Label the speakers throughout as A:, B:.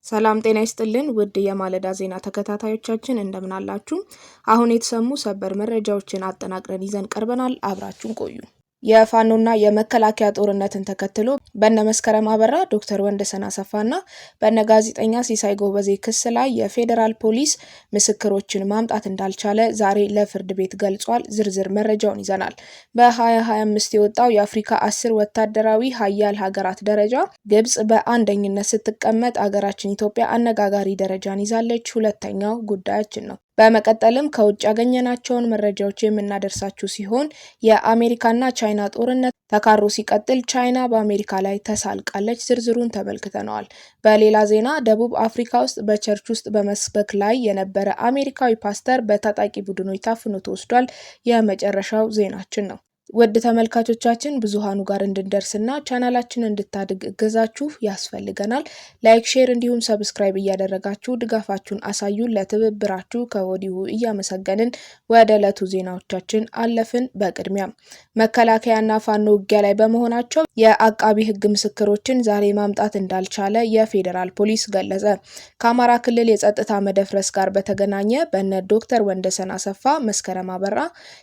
A: ሰላም ጤና ይስጥልን ውድ የማለዳ ዜና ተከታታዮቻችን እንደምን አላችሁ? አሁን የተሰሙ ሰበር መረጃዎችን አጠናቅረን ይዘን ቀርበናል። አብራችሁን ቆዩ። የፋኖና የመከላከያ ጦርነትን ተከትሎ በነመስከረም አበራ፣ ዶክተር ወንደሰን አሰፋና በነጋዜጠኛ ሲሳይ ጎበዜ ክስ ላይ የፌዴራል ፖሊስ ምስክሮችን ማምጣት እንዳልቻለ ዛሬ ለፍርድ ቤት ገልጿል። ዝርዝር መረጃውን ይዘናል። በ2025 የወጣው የአፍሪካ 10 ወታደራዊ ሀያል ሀገራት ደረጃ ግብጽ በአንደኝነት ስትቀመጥ አገራችን ኢትዮጵያ አነጋጋሪ ደረጃን ይዛለች። ሁለተኛው ጉዳያችን ነው። በመቀጠልም ከውጭ ያገኘናቸውን መረጃዎች የምናደርሳችሁ ሲሆን የአሜሪካና ቻይና ጦርነት ተካሮ ሲቀጥል ቻይና በአሜሪካ ላይ ተሳልቃለች። ዝርዝሩን ተመልክተነዋል። በሌላ ዜና ደቡብ አፍሪካ ውስጥ በቸርች ውስጥ በመስበክ ላይ የነበረ አሜሪካዊ ፓስተር በታጣቂ ቡድኖች ታፍኖ ተወስዷል። የመጨረሻው ዜናችን ነው። ውድ ተመልካቾቻችን ብዙሃኑ ጋር እንድንደርስና ቻናላችንን እንድታድግ እገዛችሁ ያስፈልገናል። ላይክ፣ ሼር እንዲሁም ሰብስክራይብ እያደረጋችሁ ድጋፋችሁን አሳዩን። ለትብብራችሁ ከወዲሁ እያመሰገንን ወደ ዕለቱ ዜናዎቻችን አለፍን። በቅድሚያ መከላከያና ፋኖ ውጊያ ላይ በመሆናቸው የአቃቢ ሕግ ምስክሮችን ዛሬ ማምጣት እንዳልቻለ የፌዴራል ፖሊስ ገለጸ። ከአማራ ክልል የጸጥታ መደፍረስ ጋር በተገናኘ በነ ዶክተር ወንደሰን አሰፋ፣ መስከረም አበራ፣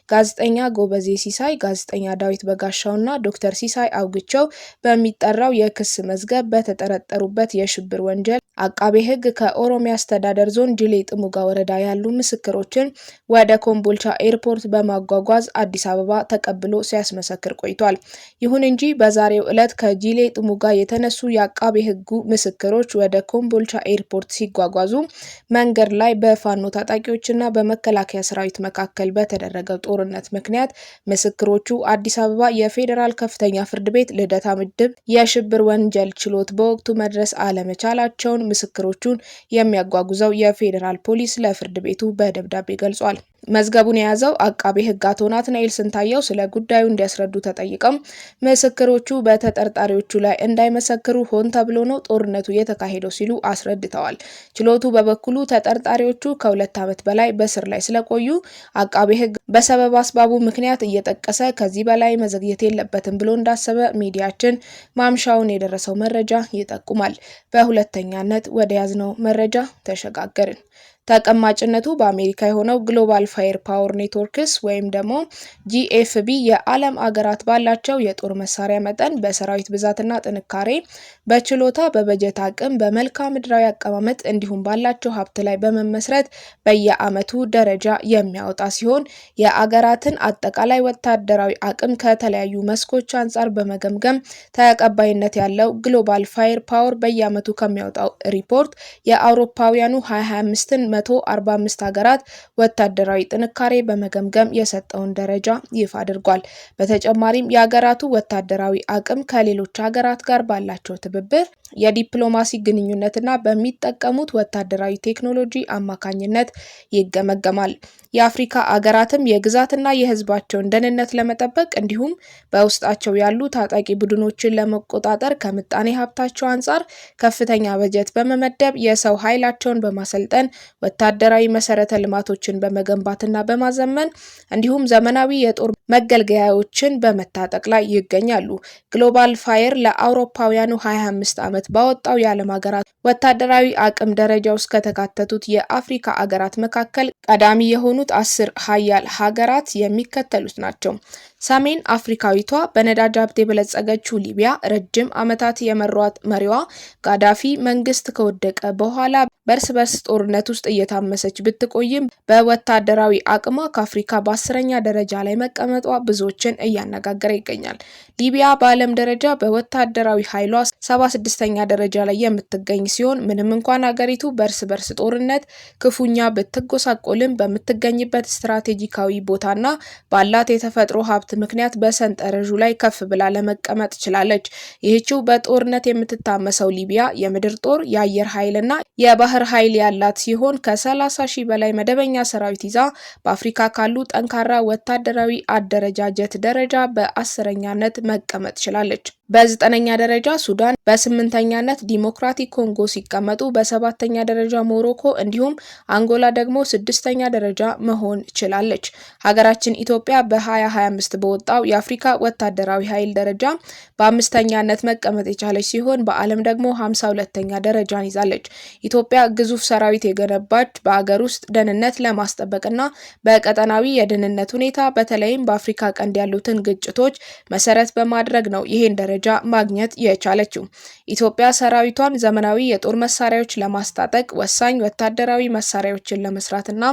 A: ጋዜጠኛ ጎበዜ ሲሳይ፣ ጋዜጠኛ ዳዊት በጋሻውና ዶክተር ሲሳይ አውግቸው በሚጠራው የክስ መዝገብ በተጠረጠሩበት የሽብር ወንጀል አቃቤ ሕግ ከኦሮሚያ አስተዳደር ዞን ጅሌ ጥሙጋ ወረዳ ያሉ ምስክሮችን ወደ ኮምቦልቻ ኤርፖርት በማጓጓዝ አዲስ አበባ ተቀብሎ ሲያስመሰክር ቆይቷል። ይሁን እንጂ በዛሬው ዕለት ከጅሌ ጥሙጋ የተነሱ የአቃቤ ሕጉ ምስክሮች ወደ ኮምቦልቻ ኤርፖርት ሲጓጓዙ መንገድ ላይ በፋኖ ታጣቂዎችና በመከላከያ ሰራዊት መካከል በተደረገው ጦርነት ምክንያት ምስክሮቹ አዲስ አበባ የፌዴራል ከፍተኛ ፍርድ ቤት ልደታ ምድብ የሽብር ወንጀል ችሎት በወቅቱ መድረስ አለመቻላቸውን ምስክሮቹን የሚያጓጉዘው የፌዴራል ፖሊስ ለፍርድ ቤቱ በደብዳቤ ገልጿል። መዝገቡን የያዘው አቃቤ ሕግ አቶ ናትናኤል ስንታየው ስለ ጉዳዩ እንዲያስረዱ ተጠይቀው ምስክሮቹ በተጠርጣሪዎቹ ላይ እንዳይመሰክሩ ሆን ተብሎ ነው ጦርነቱ የተካሄደው ሲሉ አስረድተዋል። ችሎቱ በበኩሉ ተጠርጣሪዎቹ ከ2 ዓመት በላይ በስር ላይ ስለቆዩ አቃቤ ሕግ በሰበብ አስባቡ ምክንያት እየጠቀሰ ከዚህ በላይ መዘግየት የለበትም ብሎ እንዳሰበ ሚዲያችን ማምሻውን የደረሰው መረጃ ይጠቁማል። በሁለተኛነት ወደ ያዝነው መረጃ ተሸጋገርን። ተቀማጭነቱ በአሜሪካ የሆነው ግሎባል ፋየር ፓወር ኔትወርክስ ወይም ደግሞ GFB የዓለም አገራት ባላቸው የጦር መሳሪያ መጠን፣ በሰራዊት ብዛትና ጥንካሬ፣ በችሎታ፣ በበጀት አቅም፣ በመልክዓ ምድራዊ አቀማመጥ እንዲሁም ባላቸው ሀብት ላይ በመመስረት በየዓመቱ ደረጃ የሚያወጣ ሲሆን የአገራትን አጠቃላይ ወታደራዊ አቅም ከተለያዩ መስኮች አንጻር በመገምገም ተቀባይነት ያለው ግሎባል ፋየር ፓወር በየዓመቱ ከሚያወጣው ሪፖርት የአውሮፓውያኑ 2025ን 145 ሀገራት ወታደራዊ ጥንካሬ በመገምገም የሰጠውን ደረጃ ይፋ አድርጓል። በተጨማሪም የሀገራቱ ወታደራዊ አቅም ከሌሎች ሀገራት ጋር ባላቸው ትብብር፣ የዲፕሎማሲ ግንኙነትና በሚጠቀሙት ወታደራዊ ቴክኖሎጂ አማካኝነት ይገመገማል። የአፍሪካ አገራትም የግዛትና የሕዝባቸውን ደህንነት ለመጠበቅ እንዲሁም በውስጣቸው ያሉ ታጣቂ ቡድኖችን ለመቆጣጠር ከምጣኔ ሀብታቸው አንጻር ከፍተኛ በጀት በመመደብ የሰው ኃይላቸውን በማሰልጠን ወታደራዊ መሰረተ ልማቶችን በመገንባትና በማዘመን እንዲሁም ዘመናዊ የጦር መገልገያዎችን በመታጠቅ ላይ ይገኛሉ። ግሎባል ፋየር ለአውሮፓውያኑ 25 ዓመት ባወጣው የዓለም ሀገራት ወታደራዊ አቅም ደረጃ ውስጥ ከተካተቱት የአፍሪካ አገራት መካከል ቀዳሚ የሆኑት 10 ሀያል ሀገራት የሚከተሉት ናቸው። ሰሜን አፍሪካዊቷ በነዳጅ ሀብት የበለጸገችው ሊቢያ ረጅም ዓመታት የመሯት መሪዋ ጋዳፊ መንግስት ከወደቀ በኋላ በእርስ በርስ ጦርነት ውስጥ እየታመሰች ብትቆይም በወታደራዊ አቅሟ ከአፍሪካ በ10ኛ ደረጃ ላይ መቀመጧ ብዙዎችን እያነጋገረ ይገኛል። ሊቢያ በዓለም ደረጃ በወታደራዊ ኃይሏ 76ኛ ደረጃ ላይ የምትገኝ ሲሆን ምንም እንኳን ሀገሪቱ በእርስ በርስ ጦርነት ክፉኛ ብትጎሳቆልም በምትገኝበት ስትራቴጂካዊ ቦታና ባላት የተፈጥሮ ሀብት ምክንያት በሰንጠረዡ ላይ ከፍ ብላ ለመቀመጥ ችላለች። ይህችው በጦርነት የምትታመሰው ሊቢያ የምድር ጦር፣ የአየር ኃይልና የባህር ኃይል ያላት ሲሆን ከ30 ሺህ በላይ መደበኛ ሰራዊት ይዛ በአፍሪካ ካሉ ጠንካራ ወታደራዊ አደረጃጀት ደረጃ በ10ኛነት መቀመጥ ችላለች። በ9ኛ ደረጃ ሱዳን፣ በ8ኛነት ዲሞክራቲክ ኮንጎ ሲቀመጡ በ7ኛ ደረጃ ሞሮኮ እንዲሁም አንጎላ ደግሞ 6ኛ ደረጃ መሆን ችላለች። ሀገራችን ኢትዮጵያ በ2025 በወጣው የአፍሪካ ወታደራዊ ኃይል ደረጃ በ5ኛነት መቀመጥ የቻለች ሲሆን በዓለም ደግሞ 52ኛ ደረጃን ይዛለች። ኢትዮጵያ ግዙፍ ሰራዊት የገነባች በአገር ውስጥ ደህንነት ለማስጠበቅና በቀጠናዊ የደህንነት ሁኔታ በተለይም በአፍሪካ ቀንድ ያሉትን ግጭቶች መሰረት በማድረግ ነው ይሄን ደረጃ ማግኘት የቻለችው። ኢትዮጵያ ሰራዊቷን ዘመናዊ የጦር መሳሪያዎች ለማስታጠቅ ወሳኝ ወታደራዊ መሳሪያዎችን ለመስራትና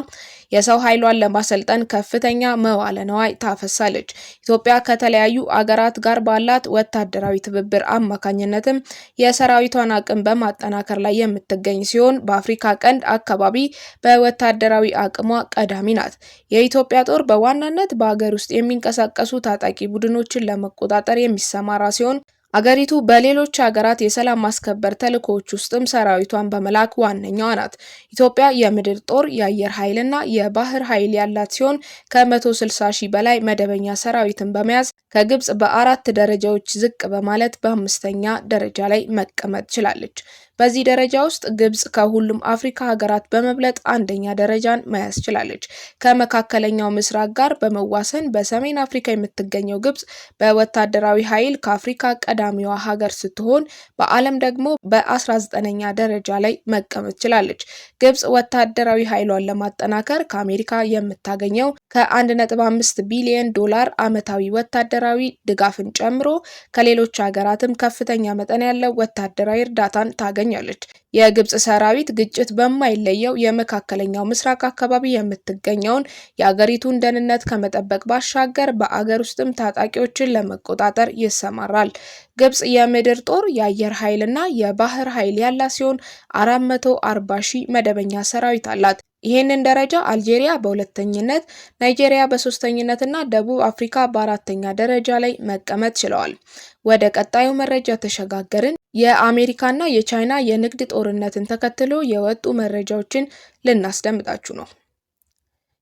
A: የሰው ኃይሏን ለማሰልጠን ከፍተኛ መዋለ ነዋይ ታፈሳለች። ኢትዮጵያ ከተለያዩ አገራት ጋር ባላት ወታደራዊ ትብብር አማካኝነትም የሰራዊቷን አቅም በማጠናከር ላይ የምትገኝ ሲሆን በአፍሪካ ቀንድ አካባቢ በወታደራዊ አቅሟ ቀዳሚ ናት። የኢትዮጵያ ጦር በዋናነት በአገር ውስጥ የሚንቀሳቀሱ ታጣቂ ቡድኖችን ለመቆጣጠር የሚሰማራ ሲሆን አገሪቱ በሌሎች ሀገራት የሰላም ማስከበር ተልእኮዎች ውስጥም ሰራዊቷን በመላክ ዋነኛዋ ናት። ኢትዮጵያ የምድር ጦር፣ የአየር ኃይልና የባህር ኃይል ያላት ሲሆን ከ160 ሺህ በላይ መደበኛ ሰራዊትን በመያዝ ከግብጽ በ4 ደረጃዎች ዝቅ በማለት በ5ኛ ደረጃ ላይ መቀመጥ ችላለች። በዚህ ደረጃ ውስጥ ግብጽ ከሁሉም አፍሪካ ሀገራት በመብለጥ አንደኛ ደረጃን መያዝ ችላለች። ከመካከለኛው ምስራቅ ጋር በመዋሰን በሰሜን አፍሪካ የምትገኘው ግብጽ በወታደራዊ ኃይል ከአፍሪካ ቀዳሚዋ ሀገር ስትሆን በዓለም ደግሞ በ19ኛ ደረጃ ላይ መቀመጥ ችላለች። ግብጽ ወታደራዊ ኃይሏን ለማጠናከር ከአሜሪካ የምታገኘው ከ1.5 ቢሊዮን ዶላር ዓመታዊ ወታደራዊ ድጋፍን ጨምሮ ከሌሎች ሀገራትም ከፍተኛ መጠን ያለው ወታደራዊ እርዳታን ታገኛለች። የግብጽ ሰራዊት ግጭት በማይለየው የመካከለኛው ምስራቅ አካባቢ የምትገኘውን የአገሪቱን ደህንነት ከመጠበቅ ባሻገር በአገር ውስጥም ታጣቂዎችን ለመቆጣጠር ይሰማራል። ግብጽ የምድር ጦር፣ የአየር ኃይልና የባህር ኃይል ያላት ሲሆን 440 ሺህ መደበኛ ሰራዊት አላት። ይህንን ደረጃ አልጄሪያ በሁለተኝነት፣ ናይጄሪያ በሶስተኝነትና ደቡብ አፍሪካ በአራተኛ ደረጃ ላይ መቀመጥ ችለዋል። ወደ ቀጣዩ መረጃ ተሸጋገርን። የአሜሪካና የቻይና የንግድ ጦርነትን ተከትሎ የወጡ መረጃዎችን ልናስደምጣችሁ ነው።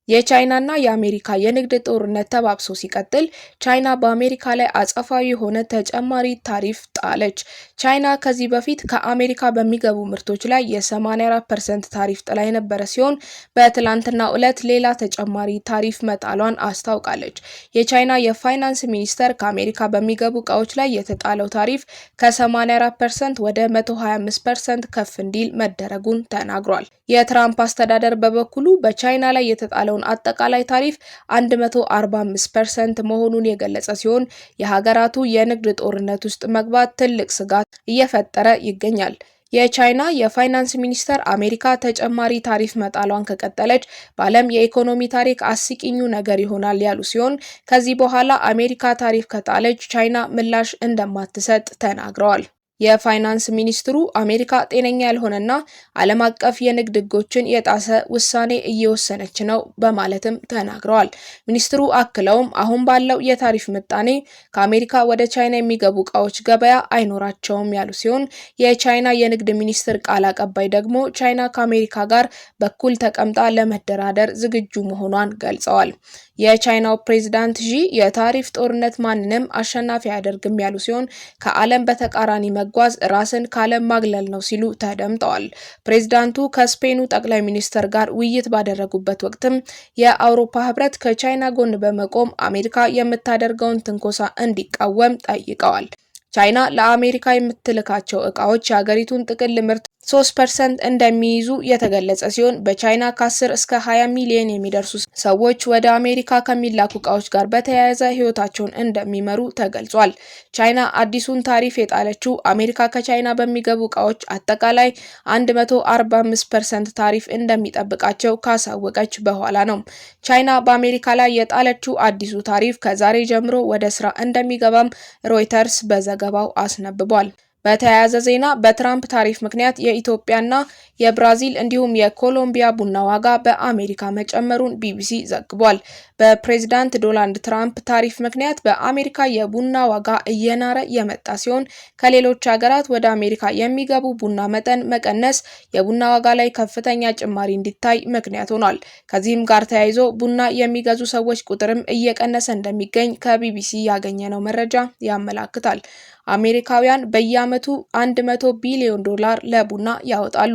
A: የቻይናና የአሜሪካ የንግድ ጦርነት ተባብሶ ሲቀጥል ቻይና በአሜሪካ ላይ አጸፋዊ የሆነ ተጨማሪ ታሪፍ ጣለች። ቻይና ከዚህ በፊት ከአሜሪካ በሚገቡ ምርቶች ላይ የ84% ታሪፍ ጥላ የነበረ ሲሆን በትላንትናው ዕለት ሌላ ተጨማሪ ታሪፍ መጣሏን አስታውቃለች። የቻይና የፋይናንስ ሚኒስተር ከአሜሪካ በሚገቡ እቃዎች ላይ የተጣለው ታሪፍ ከ84% ወደ 125% ከፍ እንዲል መደረጉን ተናግሯል። የትራምፕ አስተዳደር በበኩሉ በቻይና ላይ የተጣለው አጠቃላይ ታሪፍ 145% መሆኑን የገለጸ ሲሆን የሀገራቱ የንግድ ጦርነት ውስጥ መግባት ትልቅ ስጋት እየፈጠረ ይገኛል። የቻይና የፋይናንስ ሚኒስተር አሜሪካ ተጨማሪ ታሪፍ መጣሏን ከቀጠለች በዓለም የኢኮኖሚ ታሪክ አስቂኙ ነገር ይሆናል ያሉ ሲሆን ከዚህ በኋላ አሜሪካ ታሪፍ ከጣለች ቻይና ምላሽ እንደማትሰጥ ተናግረዋል። የፋይናንስ ሚኒስትሩ አሜሪካ ጤነኛ ያልሆነና ዓለም አቀፍ የንግድ ሕጎችን የጣሰ ውሳኔ እየወሰነች ነው በማለትም ተናግረዋል። ሚኒስትሩ አክለውም አሁን ባለው የታሪፍ ምጣኔ ከአሜሪካ ወደ ቻይና የሚገቡ እቃዎች ገበያ አይኖራቸውም ያሉ ሲሆን የቻይና የንግድ ሚኒስትር ቃል አቀባይ ደግሞ ቻይና ከአሜሪካ ጋር በኩል ተቀምጣ ለመደራደር ዝግጁ መሆኗን ገልጸዋል። የቻይናው ፕሬዝዳንት ዢ የታሪፍ ጦርነት ማንንም አሸናፊ አያደርግም ያሉ ሲሆን ከዓለም በተቃራኒ መጓዝ ራስን ካለም ማግለል ነው ሲሉ ተደምጠዋል። ፕሬዝዳንቱ ከስፔኑ ጠቅላይ ሚኒስትር ጋር ውይይት ባደረጉበት ወቅትም የአውሮፓ ህብረት ከቻይና ጎን በመቆም አሜሪካ የምታደርገውን ትንኮሳ እንዲቃወም ጠይቀዋል። ቻይና ለአሜሪካ የምትልካቸው እቃዎች የሀገሪቱን ጥቅል ምርት 3% እንደሚይዙ የተገለጸ ሲሆን በቻይና ከ10 እስከ 20 ሚሊዮን የሚደርሱ ሰዎች ወደ አሜሪካ ከሚላኩ እቃዎች ጋር በተያያዘ ህይወታቸውን እንደሚመሩ ተገልጿል። ቻይና አዲሱን ታሪፍ የጣለችው አሜሪካ ከቻይና በሚገቡ እቃዎች አጠቃላይ 145% ታሪፍ እንደሚጠብቃቸው ካሳወቀች በኋላ ነው። ቻይና በአሜሪካ ላይ የጣለችው አዲሱ ታሪፍ ከዛሬ ጀምሮ ወደ ስራ እንደሚገባም ሮይተርስ በዘገባው አስነብቧል። በተያያዘ ዜና በትራምፕ ታሪፍ ምክንያት የኢትዮጵያና የብራዚል እንዲሁም የኮሎምቢያ ቡና ዋጋ በአሜሪካ መጨመሩን ቢቢሲ ዘግቧል። በፕሬዝዳንት ዶናልድ ትራምፕ ታሪፍ ምክንያት በአሜሪካ የቡና ዋጋ እየናረ የመጣ ሲሆን ከሌሎች ሀገራት ወደ አሜሪካ የሚገቡ ቡና መጠን መቀነስ የቡና ዋጋ ላይ ከፍተኛ ጭማሪ እንዲታይ ምክንያት ሆኗል። ከዚህም ጋር ተያይዞ ቡና የሚገዙ ሰዎች ቁጥርም እየቀነሰ እንደሚገኝ ከቢቢሲ ያገኘነው መረጃ ያመላክታል። አሜሪካውያን በየዓመቱ 100 ቢሊዮን ዶላር ለቡና ያወጣሉ።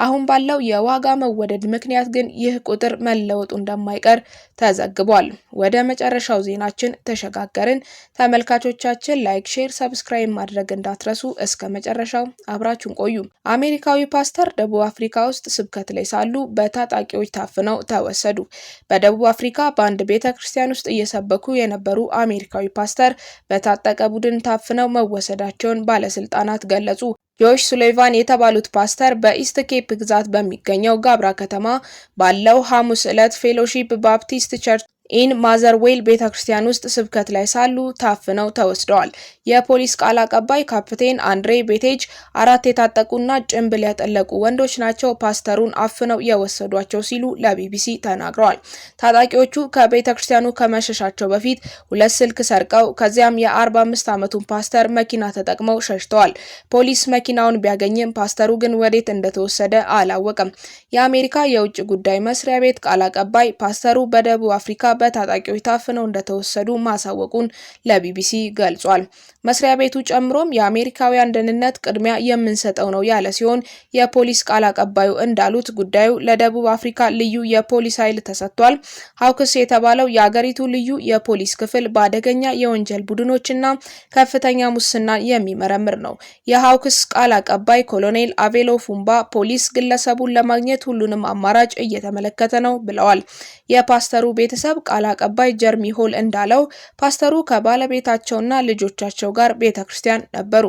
A: አሁን ባለው የዋጋ መወደድ ምክንያት ግን ይህ ቁጥር መለወጡ እንደማይቀር ተዘግቧል። ወደ መጨረሻው ዜናችን ተሸጋገርን። ተመልካቾቻችን ላይክ፣ ሼር፣ ሰብስክራይብ ማድረግ እንዳትረሱ። እስከ መጨረሻው አብራችሁን ቆዩ። አሜሪካዊ ፓስተር ደቡብ አፍሪካ ውስጥ ስብከት ላይ ሳሉ በታጣቂዎች ታፍነው ተወሰዱ። በደቡብ አፍሪካ በአንድ ቤተክርስቲያን ውስጥ እየሰበኩ የነበሩ አሜሪካዊ ፓስተር በታጠቀ ቡድን ታፍነው መወሰዳቸውን ባለስልጣናት ገለጹ። ጆሽ ሱሌቫን የተባሉት ፓስተር በኢስት ኬፕ ግዛት በሚገኘው ጋብራ ከተማ ባለው ሐሙስ ዕለት ፌሎሺፕ ባፕቲስት ቸርች ኢን ማዘርዌል ቤተክርስቲያን ውስጥ ስብከት ላይ ሳሉ ታፍነው ተወስደዋል። የፖሊስ ቃል አቀባይ ካፕቴን አንድሬ ቤቴጅ 4 የታጠቁና ጭንብል ያጠለቁ ወንዶች ናቸው ፓስተሩን አፍነው የወሰዷቸው ሲሉ ለቢቢሲ ተናግረዋል። ታጣቂዎቹ ከቤተክርስቲያኑ ከመሸሻቸው በፊት 2 ስልክ ሰርቀው ከዚያም የ45 ዓመቱን ፓስተር መኪና ተጠቅመው ሸሽተዋል። ፖሊስ መኪናውን ቢያገኝም ፓስተሩ ግን ወዴት እንደተወሰደ አላወቀም። የአሜሪካ የውጭ ጉዳይ መስሪያ ቤት ቃል አቀባይ ፓስተሩ በደቡብ አፍሪካ በታጣቂዎች ታፍነው እንደተወሰዱ ማሳወቁን ለቢቢሲ ገልጿል። መስሪያ ቤቱ ጨምሮም የአሜሪካውያን ደህንነት ቅድሚያ የምንሰጠው ነው ያለ ሲሆን የፖሊስ ቃል አቀባዩ እንዳሉት ጉዳዩ ለደቡብ አፍሪካ ልዩ የፖሊስ ኃይል ተሰጥቷል። ሃውክስ የተባለው የአገሪቱ ልዩ የፖሊስ ክፍል በአደገኛ የወንጀል ቡድኖችና ከፍተኛ ሙስና የሚመረምር ነው። የሃውክስ ቃል አቀባይ ኮሎኔል አቬሎ ፉምባ ፖሊስ ግለሰቡን ለማግኘት ሁሉንም አማራጭ እየተመለከተ ነው ብለዋል። የፓስተሩ ቤተሰብ ቃል አቀባይ ጀርሚ ሆል እንዳለው ፓስተሩ ከባለቤታቸውና ልጆቻቸው ጋር ቤተክርስቲያን ነበሩ።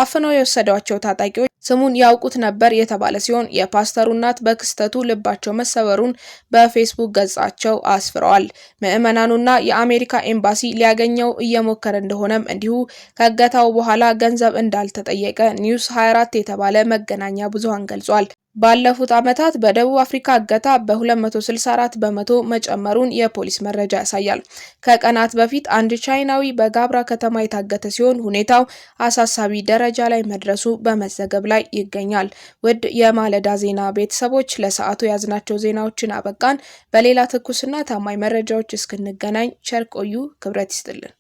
A: አፍነው የወሰዷቸው ታጣቂዎች ስሙን ያውቁት ነበር የተባለ ሲሆን የፓስተሩ እናት በክስተቱ ልባቸው መሰበሩን በፌስቡክ ገጻቸው አስፍረዋል። ምዕመናኑና የአሜሪካ ኤምባሲ ሊያገኘው እየሞከረ እንደሆነም እንዲሁ ከእገታው በኋላ ገንዘብ እንዳልተጠየቀ ኒውስ 24 የተባለ መገናኛ ብዙሃን ገልጿል። ባለፉት ዓመታት በደቡብ አፍሪካ እገታ በ264 በመቶ መጨመሩን የፖሊስ መረጃ ያሳያል። ከቀናት በፊት አንድ ቻይናዊ በጋብራ ከተማ የታገተ ሲሆን ሁኔታው አሳሳቢ ደረጃ ላይ መድረሱ በመዘገብ ላይ ይገኛል። ውድ የማለዳ ዜና ቤተሰቦች ለሰዓቱ ያዝናቸው ዜናዎችን አበቃን። በሌላ ትኩስና ታማኝ መረጃዎች እስክንገናኝ ቸር ቆዩ። ክብረት ይስጥልን።